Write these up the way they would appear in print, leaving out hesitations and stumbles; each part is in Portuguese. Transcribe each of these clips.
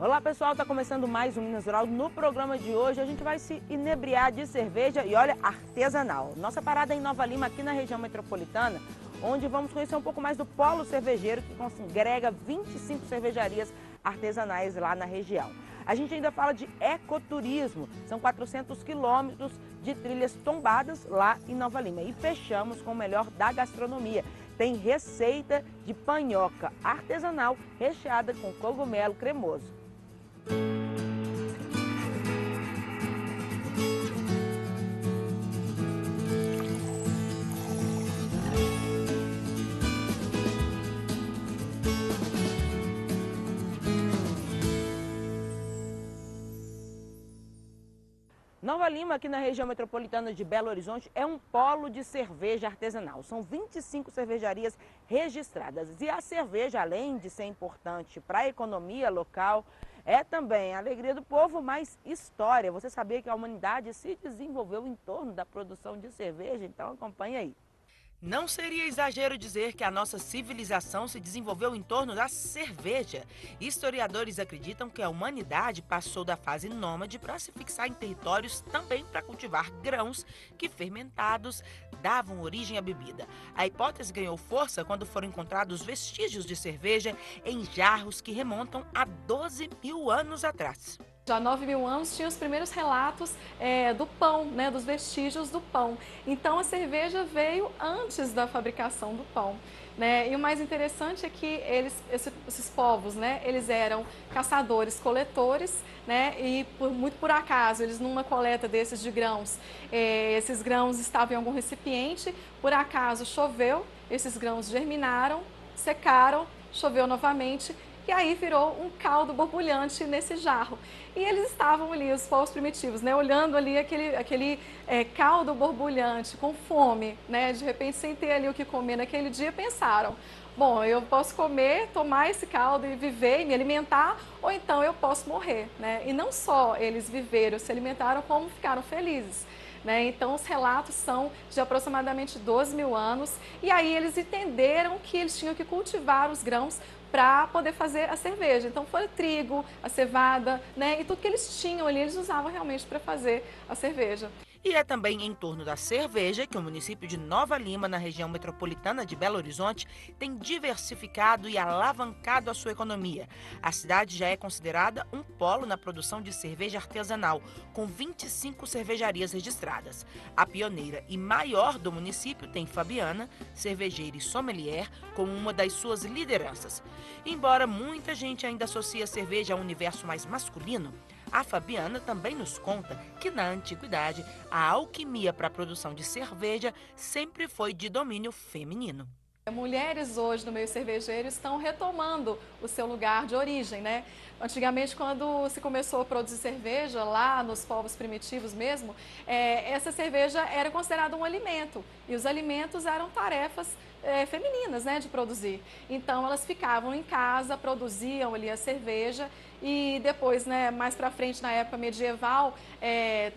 Olá pessoal, está começando mais um Minas Rural. No programa de hoje a gente vai se inebriar de cerveja e olha, artesanal. Nossa parada é em Nova Lima, aqui na região metropolitana, onde vamos conhecer um pouco mais do polo cervejeiro que congrega 25 cervejarias artesanais lá na região. A gente ainda fala de ecoturismo, são 400 quilômetros de trilhas tombadas lá em Nova Lima. E fechamos com o melhor da gastronomia. Tem receita de panhoca artesanal recheada com cogumelo cremoso. Nova Lima, aqui na região metropolitana de Belo Horizonte, é um polo de cerveja artesanal. São 25 cervejarias registradas. E a cerveja, além de ser importante para a economia local, é também a alegria do povo, mas história. Você sabia que a humanidade se desenvolveu em torno da produção de cerveja? Então acompanha aí. Não seria exagero dizer que a nossa civilização se desenvolveu em torno da cerveja. Historiadores acreditam que a humanidade passou da fase nômade para se fixar em territórios também para cultivar grãos que, fermentados, davam origem à bebida. A hipótese ganhou força quando foram encontrados vestígios de cerveja em jarros que remontam a 12 mil anos atrás. Já há 9.000 anos tinha os primeiros relatos do pão, né, dos vestígios do pão. Então a cerveja veio antes da fabricação do pão. Né? E o mais interessante é que esses povos, né, eles eram caçadores-coletores, né, e muito por acaso, eles numa coleta desses de grãos, esses grãos estavam em algum recipiente, por acaso choveu, esses grãos germinaram, secaram, choveu novamente, e aí virou um caldo borbulhante nesse jarro. E eles estavam ali, os povos primitivos, né, olhando ali aquele caldo borbulhante, com fome, né, de repente sem ter ali o que comer naquele dia, pensaram, bom, eu posso comer, tomar esse caldo e viver e me alimentar, ou então eu posso morrer, né? E não só eles viveram, se alimentaram, como ficaram felizes. Né? Então, os relatos são de aproximadamente 12 mil anos, e aí eles entenderam que eles tinham que cultivar os grãos para poder fazer a cerveja. Então, foi o trigo, a cevada, né? E tudo que eles tinham ali, eles usavam realmente para fazer a cerveja. E é também em torno da cerveja que o município de Nova Lima, na região metropolitana de Belo Horizonte, tem diversificado e alavancado a sua economia. A cidade já é considerada um polo na produção de cerveja artesanal, com 25 cervejarias registradas. A pioneira e maior do município tem Fabiana, cervejeira e sommelier, como uma das suas lideranças. Embora muita gente ainda associe a cerveja a um universo mais masculino, a Fabiana também nos conta que, na antiguidade, a alquimia para a produção de cerveja sempre foi de domínio feminino. Mulheres hoje no meio cervejeiro estão retomando o seu lugar de origem, né? Antigamente, quando se começou a produzir cerveja, lá nos povos primitivos mesmo, essa cerveja era considerada um alimento. E os alimentos eram tarefas femininas, né, de produzir. Então, elas ficavam em casa, produziam ali a cerveja e depois, né, mais para frente, na época medieval,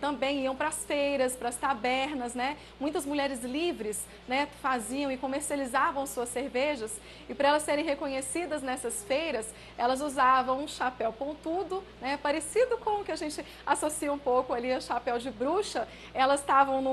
também iam para as feiras, para as tabernas, né? Muitas mulheres livres, né, faziam e comercializavam suas cervejas, e para elas serem reconhecidas nessas feiras, elas usavam um chapéu pontudo, né, parecido com o que a gente associa um pouco ali ao chapéu de bruxa. Elas estavam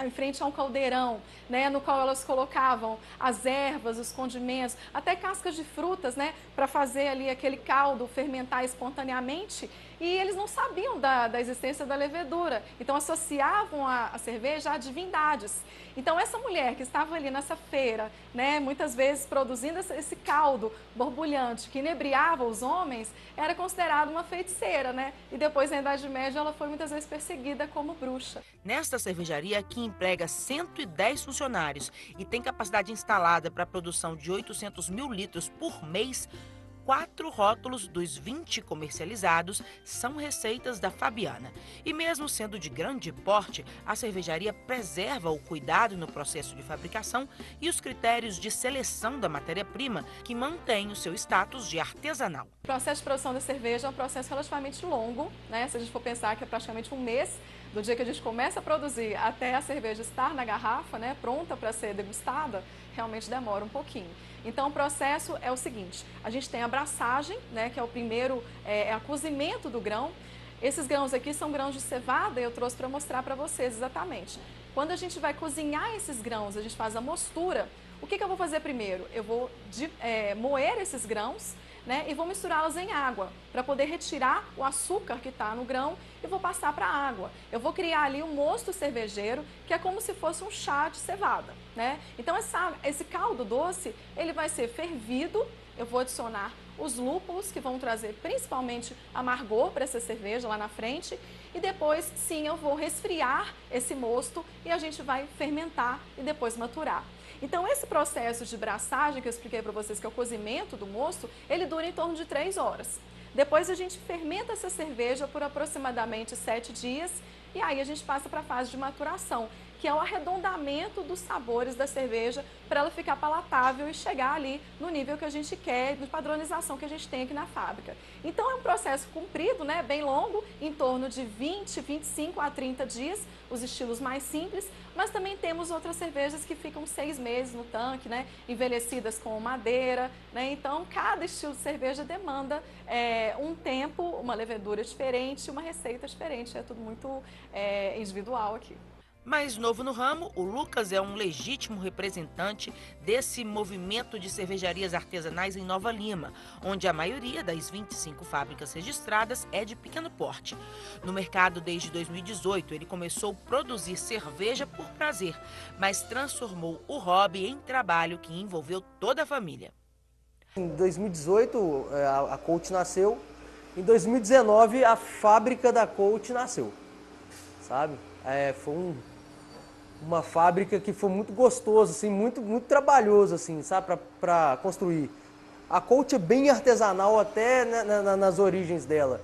em frente a um caldeirão, né, no qual elas colocavam as ervas, os condimentos, até cascas de frutas, né, para fazer ali aquele caldo fermentar espontaneamente, e eles não sabiam da existência da levedura, então associavam a cerveja a divindades. Então essa mulher que estava ali nessa feira, né, muitas vezes produzindo esse caldo borbulhante que inebriava os homens, era considerada uma feiticeira, né? E depois na Idade Média ela foi muitas vezes perseguida como bruxa. Nesta cervejaria, que emprega 110 funcionários e tem capacidade instalada para a produção de 800 mil litros por mês, 4 rótulos dos 20 comercializados são receitas da Fabiana. E mesmo sendo de grande porte, a cervejaria preserva o cuidado no processo de fabricação e os critérios de seleção da matéria-prima, que mantém o seu status de artesanal. O processo de produção da cerveja é um processo relativamente longo, né? Se a gente for pensar que é praticamente um mês, do dia que a gente começa a produzir até a cerveja estar na garrafa, né, pronta para ser degustada, realmente demora um pouquinho. Então o processo é o seguinte, a gente tem a braçagem, né, que é o primeiro, é o cozimento do grão. Esses grãos aqui são grãos de cevada e eu trouxe para mostrar para vocês exatamente. Quando a gente vai cozinhar esses grãos, a gente faz a mostura. O que eu vou fazer primeiro? Eu vou moer esses grãos, né, e vou misturá-los em água para poder retirar o açúcar que está no grão e vou passar para a água. Eu vou criar ali um mosto cervejeiro, que é como se fosse um chá de cevada, né? Então esse caldo doce, ele vai ser fervido, eu vou adicionar os lúpulos, que vão trazer principalmente amargor para essa cerveja lá na frente, e depois sim eu vou resfriar esse mosto e a gente vai fermentar e depois maturar. Então esse processo de braçagem que eu expliquei para vocês, que é o cozimento do mosto, ele dura em torno de 3 horas. Depois a gente fermenta essa cerveja por aproximadamente 7 dias e aí a gente passa para a fase de maturação, que é o arredondamento dos sabores da cerveja para ela ficar palatável e chegar ali no nível que a gente quer, de padronização que a gente tem aqui na fábrica. Então é um processo comprido, né, bem longo, em torno de 20, 25 a 30 dias, os estilos mais simples, mas também temos outras cervejas que ficam 6 meses no tanque, né, envelhecidas com madeira, né, então cada estilo de cerveja demanda um tempo, uma levedura diferente, uma receita diferente, é tudo muito individual aqui. Mais novo no ramo, o Lucas é um legítimo representante desse movimento de cervejarias artesanais em Nova Lima, onde a maioria das 25 fábricas registradas é de pequeno porte. No mercado desde 2018, ele começou a produzir cerveja por prazer, mas transformou o hobby em trabalho que envolveu toda a família. Em 2018, a Colt nasceu. Em 2019, a fábrica da Colt nasceu, sabe? Foi uma fábrica que foi muito gostoso, assim, muito trabalhoso, assim, sabe, para construir. A Colt é bem artesanal até nas origens dela.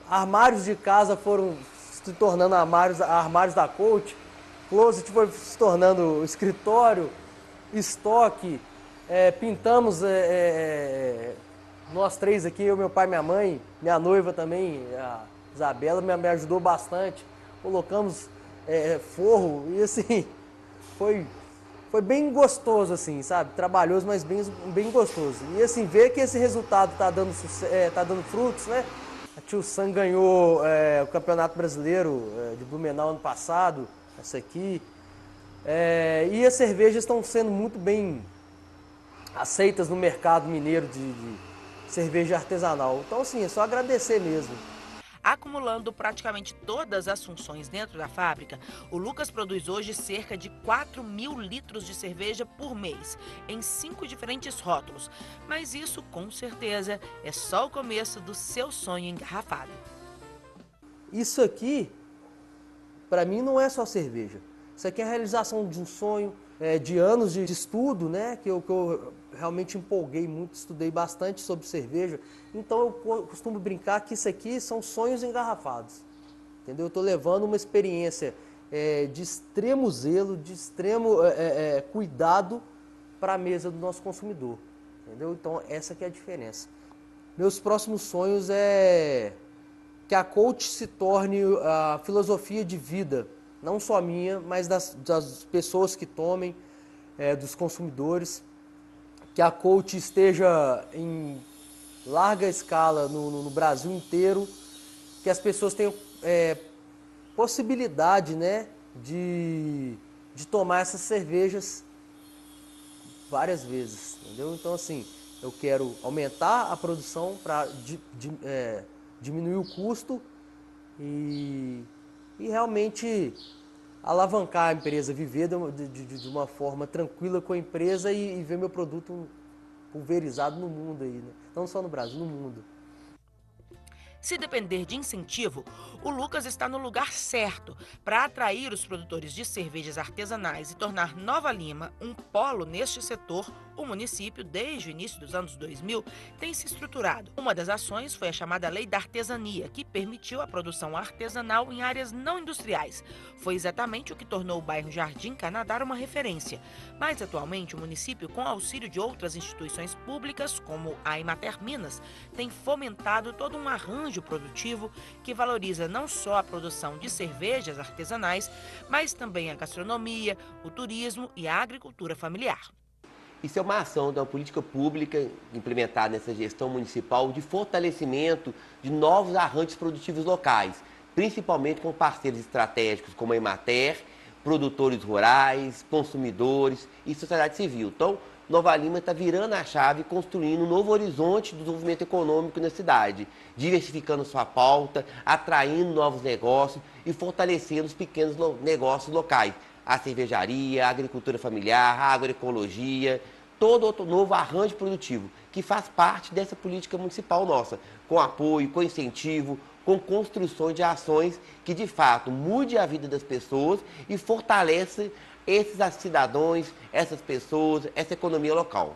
Armários de casa foram se tornando armários da Colt, closet foi se tornando escritório, estoque, pintamos, nós três aqui, eu, meu pai e minha mãe, minha noiva também, a Isabela, me ajudou bastante. Colocamos forro e assim, foi bem gostoso, assim, sabe? Trabalhoso, mas bem gostoso. E assim, ver que esse resultado tá dando frutos, né? A Tio Sam ganhou o Campeonato Brasileiro de Blumenau ano passado, essa aqui. E as cervejas estão sendo muito bem aceitas no mercado mineiro de cerveja artesanal. Então, assim, é só agradecer mesmo. Acumulando praticamente todas as funções dentro da fábrica, o Lucas produz hoje cerca de 4.000 litros de cerveja por mês, em 5 diferentes rótulos. Mas isso, com certeza, é só o começo do seu sonho engarrafado. Isso aqui, para mim, não é só cerveja. Isso aqui é a realização de um sonho, de anos de estudo, né? Que eu realmente empolguei muito, estudei bastante sobre cerveja. Então eu costumo brincar que isso aqui são sonhos engarrafados. Entendeu? Eu estou levando uma experiência de extremo zelo, de extremo cuidado para a mesa do nosso consumidor. Entendeu? Então essa que é a diferença. Meus próximos sonhos é que a Colt se torne a filosofia de vida, não só minha, mas das pessoas que tomem, dos consumidores. Que a Colt esteja em larga escala no Brasil inteiro, que as pessoas tenham possibilidade, né, de tomar essas cervejas várias vezes, entendeu? Então, assim, eu quero aumentar a produção para diminuir o custo e realmente alavancar a empresa, viver de uma forma tranquila com a empresa e ver meu produto pulverizado no mundo aí, né? Não só no Brasil, no mundo. Se depender de incentivo, o Lucas está no lugar certo para atrair os produtores de cervejas artesanais e tornar Nova Lima um polo neste setor O município, desde o início dos anos 2000, tem se estruturado. Uma das ações foi a chamada Lei da Artesania, que permitiu a produção artesanal em áreas não industriais. Foi exatamente o que tornou o bairro Jardim Canadá uma referência. Mas, atualmente, o município, com auxílio de outras instituições públicas, como a Emater Minas, tem fomentado todo um arranjo produtivo que valoriza não só a produção de cervejas artesanais, mas também a gastronomia, o turismo e a agricultura familiar. Isso é uma ação de uma política pública implementada nessa gestão municipal de fortalecimento de novos arranjos produtivos locais, principalmente com parceiros estratégicos como a Emater, produtores rurais, consumidores e sociedade civil. Então, Nova Lima está virando a chave e construindo um novo horizonte de desenvolvimento econômico na cidade, diversificando sua pauta, atraindo novos negócios e fortalecendo os pequenos negócios locais. A cervejaria, a agricultura familiar, a agroecologia, todo outro novo arranjo produtivo que faz parte dessa política municipal nossa, com apoio, com incentivo, com construção de ações que de fato mude a vida das pessoas e fortaleça esses cidadãos, essas pessoas, essa economia local.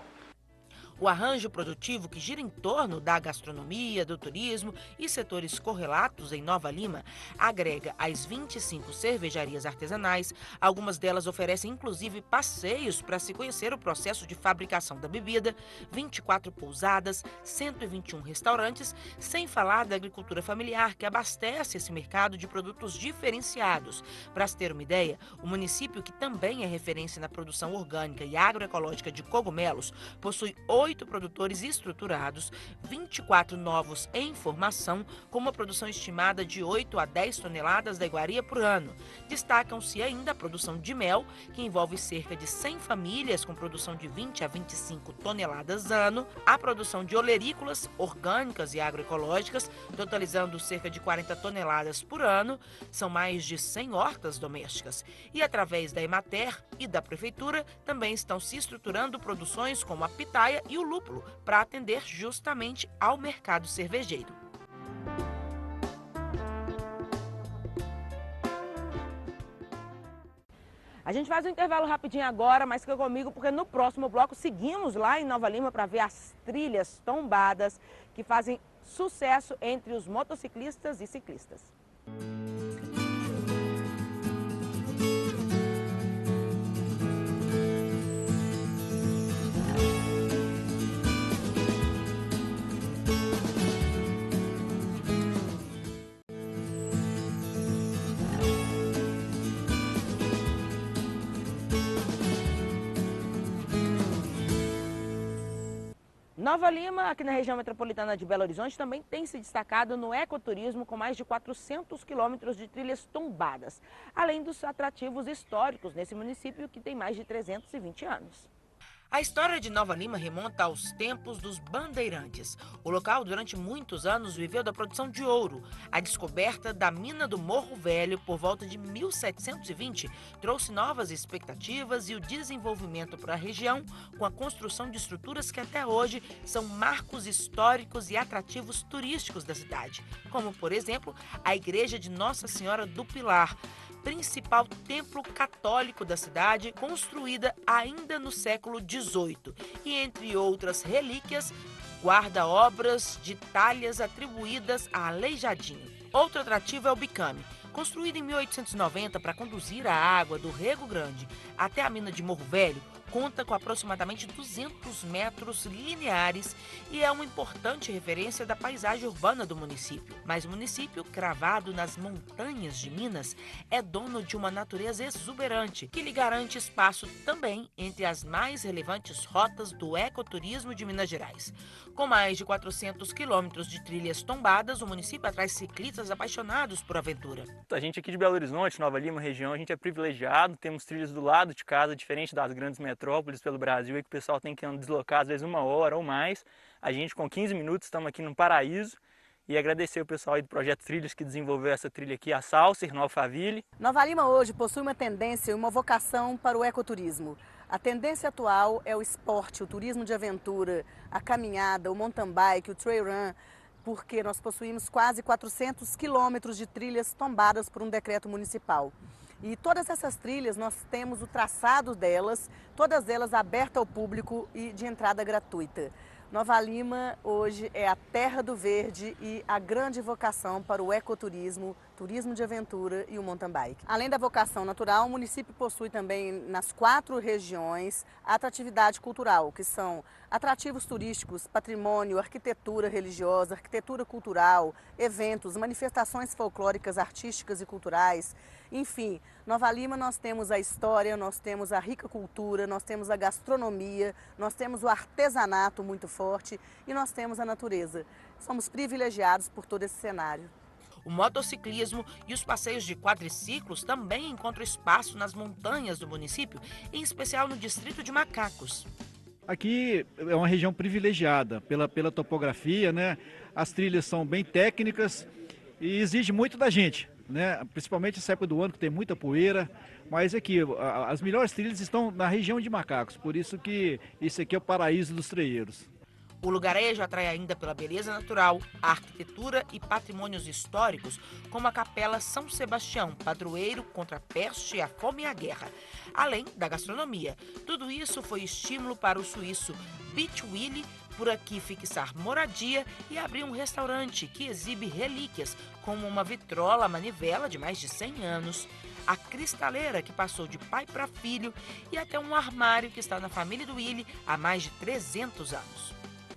O arranjo produtivo que gira em torno da gastronomia, do turismo e setores correlatos em Nova Lima agrega as 25 cervejarias artesanais. Algumas delas oferecem inclusive passeios para se conhecer o processo de fabricação da bebida, 24 pousadas, 121 restaurantes, sem falar da agricultura familiar que abastece esse mercado de produtos diferenciados. Para se ter uma ideia, o município, que também é referência na produção orgânica e agroecológica de cogumelos, possui 8 produtores estruturados, 24 novos em formação, com uma produção estimada de 8 a 10 toneladas da iguaria por ano. Destacam-se ainda a produção de mel, que envolve cerca de 100 famílias com produção de 20 a 25 toneladas ano, a produção de olerícolas orgânicas e agroecológicas, totalizando cerca de 40 toneladas por ano, são mais de 100 hortas domésticas. E através da Emater e da Prefeitura, também estão se estruturando produções como a pitaia e o lúpulo, para atender justamente ao mercado cervejeiro. A gente faz um intervalo rapidinho agora, mas fica comigo porque no próximo bloco seguimos lá em Nova Lima para ver as trilhas tombadas que fazem sucesso entre os motociclistas e ciclistas. Nova Lima, aqui na região metropolitana de Belo Horizonte, também tem se destacado no ecoturismo com mais de 400 quilômetros de trilhas tombadas, além dos atrativos históricos nesse município que tem mais de 320 anos. A história de Nova Lima remonta aos tempos dos bandeirantes. O local, durante muitos anos, viveu da produção de ouro. A descoberta da mina do Morro Velho, por volta de 1720, trouxe novas expectativas e o desenvolvimento para a região, com a construção de estruturas que até hoje são marcos históricos e atrativos turísticos da cidade, como, por exemplo, a Igreja de Nossa Senhora do Pilar, principal templo católico da cidade, construída ainda no século XVIII, e entre outras relíquias, guarda obras de talhas atribuídas a Aleijadinho. Outro atrativo é o Bicame, construído em 1890 para conduzir a água do Rego Grande até a mina de Morro Velho. Conta com aproximadamente 200 metros lineares e é uma importante referência da paisagem urbana do município. Mas o município, cravado nas montanhas de Minas, é dono de uma natureza exuberante, que lhe garante espaço também entre as mais relevantes rotas do ecoturismo de Minas Gerais. Com mais de 400 quilômetros de trilhas tombadas, o município atrai ciclistas apaixonados por aventura. A gente aqui de Belo Horizonte, Nova Lima, região, a gente é privilegiado, temos trilhas do lado de casa, diferente das grandes metrópoles pelo Brasil, e que o pessoal tem que deslocar às vezes 1 hora ou mais. A gente com 15 minutos estamos aqui no paraíso. E agradecer o pessoal aí do Projeto Trilhas que desenvolveu essa trilha aqui, a Salser, no Alphaville. Nova Lima hoje possui uma tendência e uma vocação para o ecoturismo. A tendência atual é o esporte, o turismo de aventura, a caminhada, o mountain bike, o trail run, porque nós possuímos quase 400 quilômetros de trilhas tombadas por um decreto municipal. E todas essas trilhas, nós temos o traçado delas, todas elas abertas ao público e de entrada gratuita. Nova Lima hoje é a terra do verde e a grande vocação para o ecoturismo, turismo de aventura e o mountain bike. Além da vocação natural, o município possui também nas 4 regiões a atratividade cultural, que são atrativos turísticos, patrimônio, arquitetura religiosa, arquitetura cultural, eventos, manifestações folclóricas, artísticas e culturais. Enfim, Nova Lima nós temos a história, nós temos a rica cultura, nós temos a gastronomia, nós temos o artesanato muito forte e nós temos a natureza. Somos privilegiados por todo esse cenário. O motociclismo e os passeios de quadriciclos também encontram espaço nas montanhas do município, em especial no distrito de Macacos. Aqui é uma região privilegiada pela topografia, né? As trilhas são bem técnicas e exige muito da gente, né? Principalmente essa época do ano que tem muita poeira, mas aqui as melhores trilhas estão na região de Macacos, por isso que esse aqui é o paraíso dos treieiros. O lugarejo atrai ainda pela beleza natural, a arquitetura e patrimônios históricos, como a Capela São Sebastião, padroeiro contra a peste, a fome e a guerra, além da gastronomia. Tudo isso foi estímulo para o suíço Beach Willy por aqui fixar moradia e abrir um restaurante que exibe relíquias, como uma vitrola manivela de mais de 100 anos, a cristaleira que passou de pai para filho e até um armário que está na família do Willy há mais de 300 anos.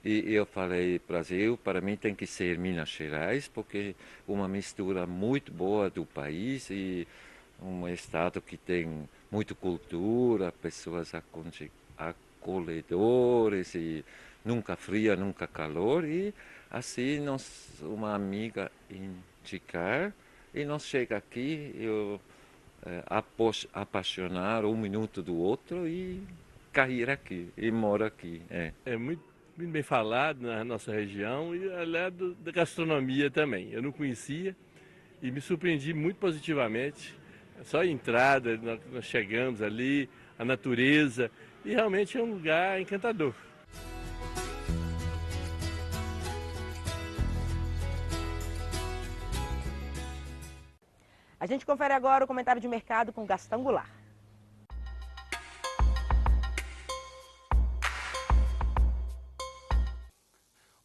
E eu falei, Brasil, para mim tem que ser Minas Gerais, porque uma mistura muito boa do país e um estado que tem muita cultura, pessoas acolhedores e nunca fria, nunca calor. E assim uma amiga indicar e nós chega aqui, eu apaixonar um minuto do outro e cair aqui e moro aqui. É muito bem falado na nossa região e aliás da gastronomia também. Eu não conhecia e me surpreendi muito positivamente. Só a entrada, nós chegamos ali, a natureza, e realmente é um lugar encantador. A gente confere agora o comentário de mercado com Gastão Goulart.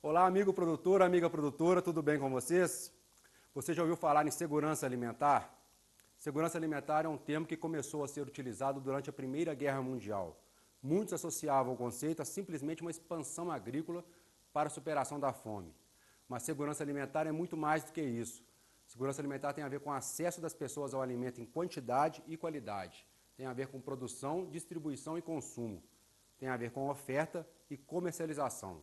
Olá, amigo produtor, amiga produtora, tudo bem com vocês? Você já ouviu falar em segurança alimentar? Segurança alimentar é um termo que começou a ser utilizado durante a Primeira Guerra Mundial. Muitos associavam o conceito a simplesmente uma expansão agrícola para a superação da fome. Mas segurança alimentar é muito mais do que isso. Segurança alimentar tem a ver com o acesso das pessoas ao alimento em quantidade e qualidade. Tem a ver com produção, distribuição e consumo. Tem a ver com oferta e comercialização.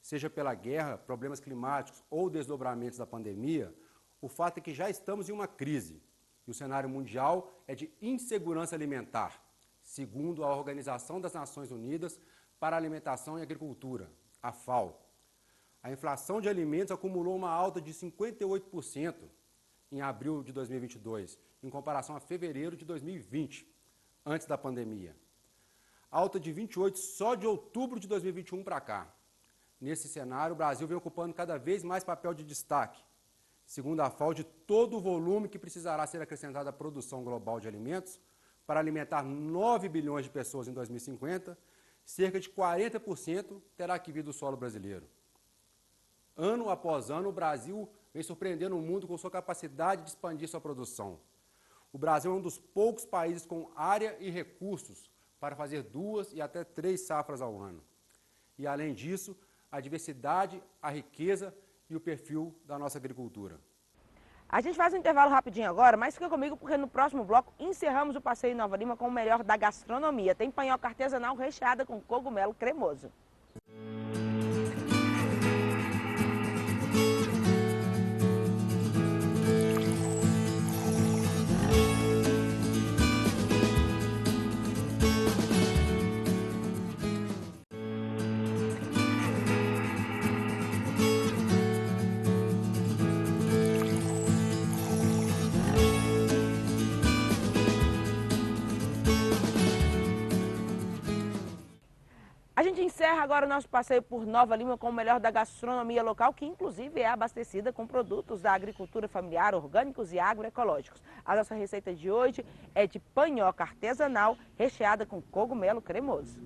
Seja pela guerra, problemas climáticos ou desdobramentos da pandemia, o fato é que já estamos em uma crise. E o cenário mundial é de insegurança alimentar, segundo a Organização das Nações Unidas para a Alimentação e Agricultura, a FAO. A inflação de alimentos acumulou uma alta de 58% em abril de 2022, em comparação a fevereiro de 2020, antes da pandemia. Alta de 28% só de outubro de 2021 para cá. Nesse cenário, o Brasil vem ocupando cada vez mais papel de destaque, segundo a FAO, de todo o volume que precisará ser acrescentado à produção global de alimentos para alimentar 9 bilhões de pessoas em 2050, cerca de 40% terá que vir do solo brasileiro. Ano após ano, o Brasil vem surpreendendo o mundo com sua capacidade de expandir sua produção. O Brasil é um dos poucos países com área e recursos para fazer 2 e até 3 safras ao ano. E, além disso, a diversidade, a riqueza e o perfil da nossa agricultura. A gente faz um intervalo rapidinho agora, mas fica comigo porque no próximo bloco encerramos o passeio em Nova Lima com o melhor da gastronomia. Tem panhoca artesanal recheada com cogumelo cremoso. encerra agora o nosso passeio por Nova Lima com o melhor da gastronomia local, que inclusive é abastecida com produtos da agricultura familiar, orgânicos e agroecológicos. A nossa receita de hoje é de panhoca artesanal recheada com cogumelo cremoso.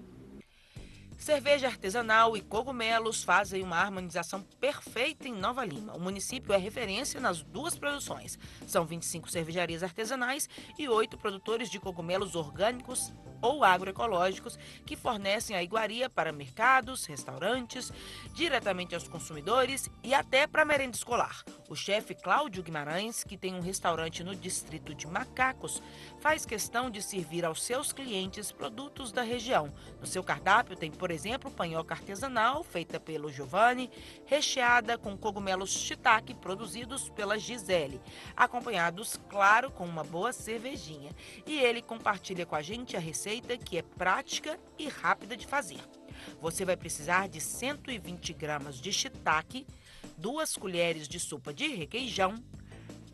Cerveja artesanal e cogumelos fazem uma harmonização perfeita em Nova Lima. O município é referência nas duas produções. São 25 cervejarias artesanais e 8 produtores de cogumelos orgânicos ou agroecológicos que fornecem a iguaria para mercados, restaurantes, diretamente aos consumidores e até para a merenda escolar. O chefe Cláudio Guimarães, que tem um restaurante no distrito de Macacos, faz questão de servir aos seus clientes produtos da região. No seu cardápio tem, por exemplo, panhoca artesanal, feita pelo Giovanni, recheada com cogumelos shiitake produzidos pela Gisele, acompanhados, claro, com uma boa cervejinha. E ele compartilha com a gente a receita, que é prática e rápida de fazer. Você vai precisar de 120 gramas de shiitake, 2 colheres de sopa de requeijão,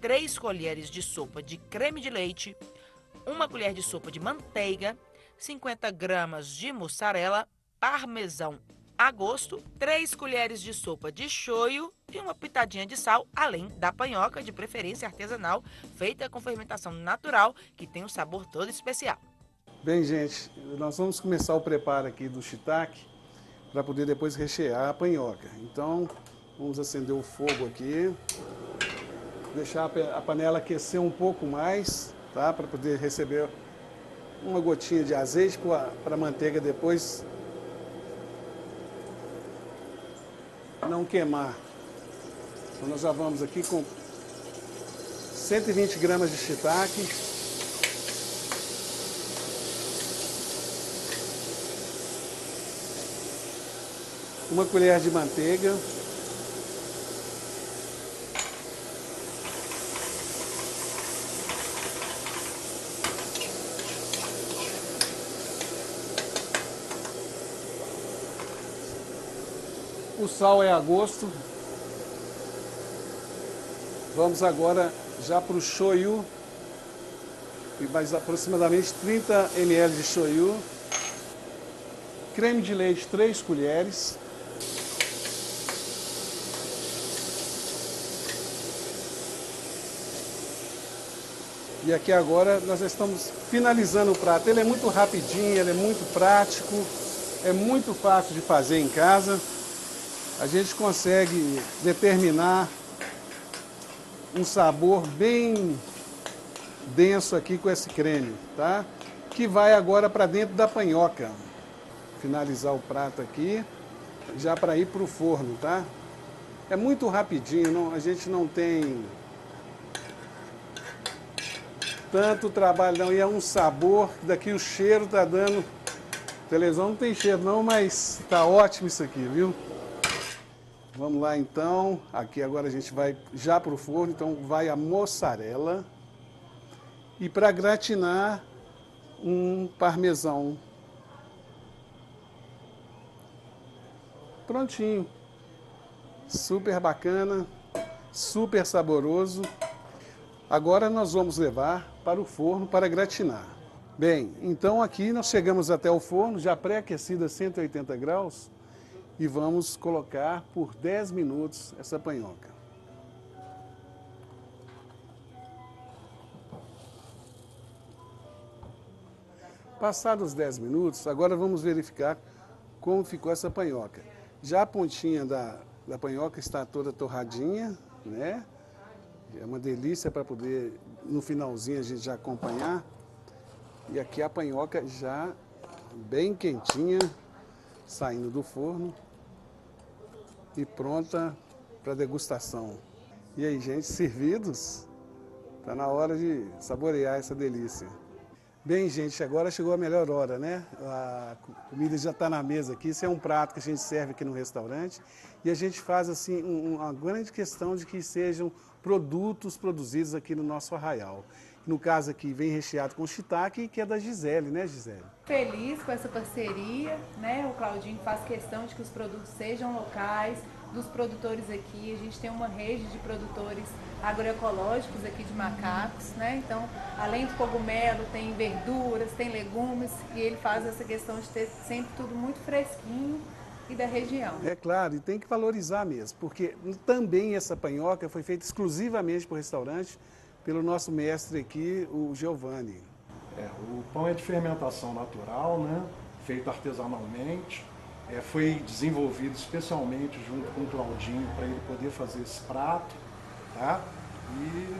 3 colheres de sopa de creme de leite, 1 colher de sopa de manteiga, 50 gramas de mussarela, parmesão a gosto, 3 colheres de sopa de shoyu e uma pitadinha de sal, além da panhoca, de preferência artesanal, feita com fermentação natural, que tem um sabor todo especial. Bem, gente, nós vamos começar o preparo aqui do shiitake para poder depois rechear a panhoca. Então, vamos acender o fogo aqui, deixar a panela aquecer um pouco mais, tá? Para poder receber uma gotinha de azeite para a manteiga depois não queimar. Então, nós já vamos aqui com 120 gramas de shiitake. Uma colher de manteiga. O sal é a gosto. Vamos agora já para o shoyu. E mais aproximadamente 30 ml de shoyu. Creme de leite, 3 colheres. E aqui agora nós estamos finalizando o prato. Ele é muito rapidinho, ele é muito prático, é muito fácil de fazer em casa. A gente consegue determinar um sabor bem denso aqui com esse creme, tá? Que vai agora para dentro da panhoca. Finalizar o prato aqui, já para ir para o forno, tá? É muito rapidinho, não, a gente não tem tanto trabalho não, e é um sabor, daqui o cheiro tá dando, televisão não tem cheiro não, mas tá ótimo isso aqui, viu? Vamos lá então, aqui agora a gente vai já pro forno, então vai a mussarela e para gratinar um parmesão. Prontinho, super bacana, super saboroso. Agora nós vamos levar para o forno para gratinar. Bem, então aqui nós chegamos até o forno, já pré-aquecido a 180 graus, e vamos colocar por 10 minutos essa panhoca. Passados os 10 minutos, agora vamos verificar como ficou essa panhoca. Já a pontinha da panhoca está toda torradinha, né? É uma delícia para poder, no finalzinho, a gente já acompanhar. E aqui a panhoca já bem quentinha, saindo do forno e pronta para degustação. E aí, gente, servidos? Está na hora de saborear essa delícia. Bem, gente, agora chegou a melhor hora, né? A comida já está na mesa aqui. Isso é um prato que a gente serve aqui no restaurante. E a gente faz, assim, uma grande questão de que sejam produtos produzidos aqui no nosso arraial. No caso aqui, vem recheado com shiitake, que é da Gisele, né, Gisele? Feliz com essa parceria, né? O Claudinho faz questão de que os produtos sejam locais, dos produtores aqui. A gente tem uma rede de produtores agroecológicos aqui de macacos, né? Então, além do cogumelo, tem verduras, tem legumes, e ele faz essa questão de ter sempre tudo muito fresquinho e da região. É claro, e tem que valorizar mesmo, porque também essa panhoca foi feita exclusivamente para o restaurante pelo nosso mestre aqui, o Giovanni. O pão é de fermentação natural, né? Feito artesanalmente. Foi desenvolvido especialmente junto com o Claudinho para ele poder fazer esse prato, tá? E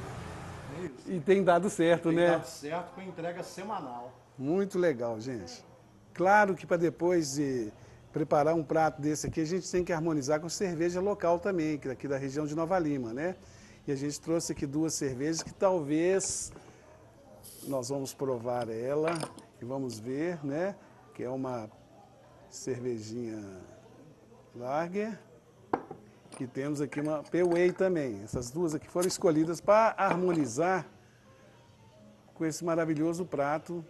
é isso. E tem dado certo, né? Tem dado certo com entrega semanal. Muito legal, gente. Claro que para depois de preparar um prato desse aqui, a gente tem que harmonizar com cerveja local também, que é aqui da região de Nova Lima, né? E a gente trouxe aqui 2 cervejas que talvez nós vamos provar ela e vamos ver, né? Que é uma cervejinha Lager, e temos aqui uma P-Way também. Essas 2 aqui foram escolhidas para harmonizar com esse maravilhoso prato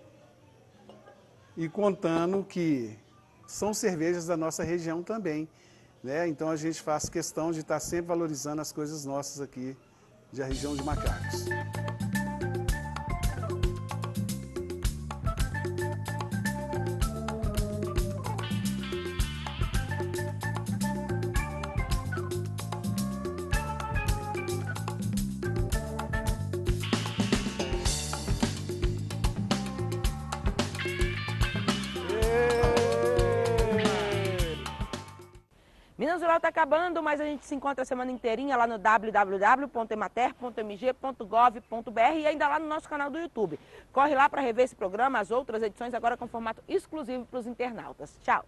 e contando que são cervejas da nossa região também, né? Então a gente faz questão de estar sempre valorizando as coisas nossas aqui da região de Macacos. Minas Rural está acabando, mas a gente se encontra a semana inteirinha lá no www.emater.mg.gov.br e ainda lá no nosso canal do YouTube. Corre lá para rever esse programa, as outras edições agora com formato exclusivo para os internautas. Tchau!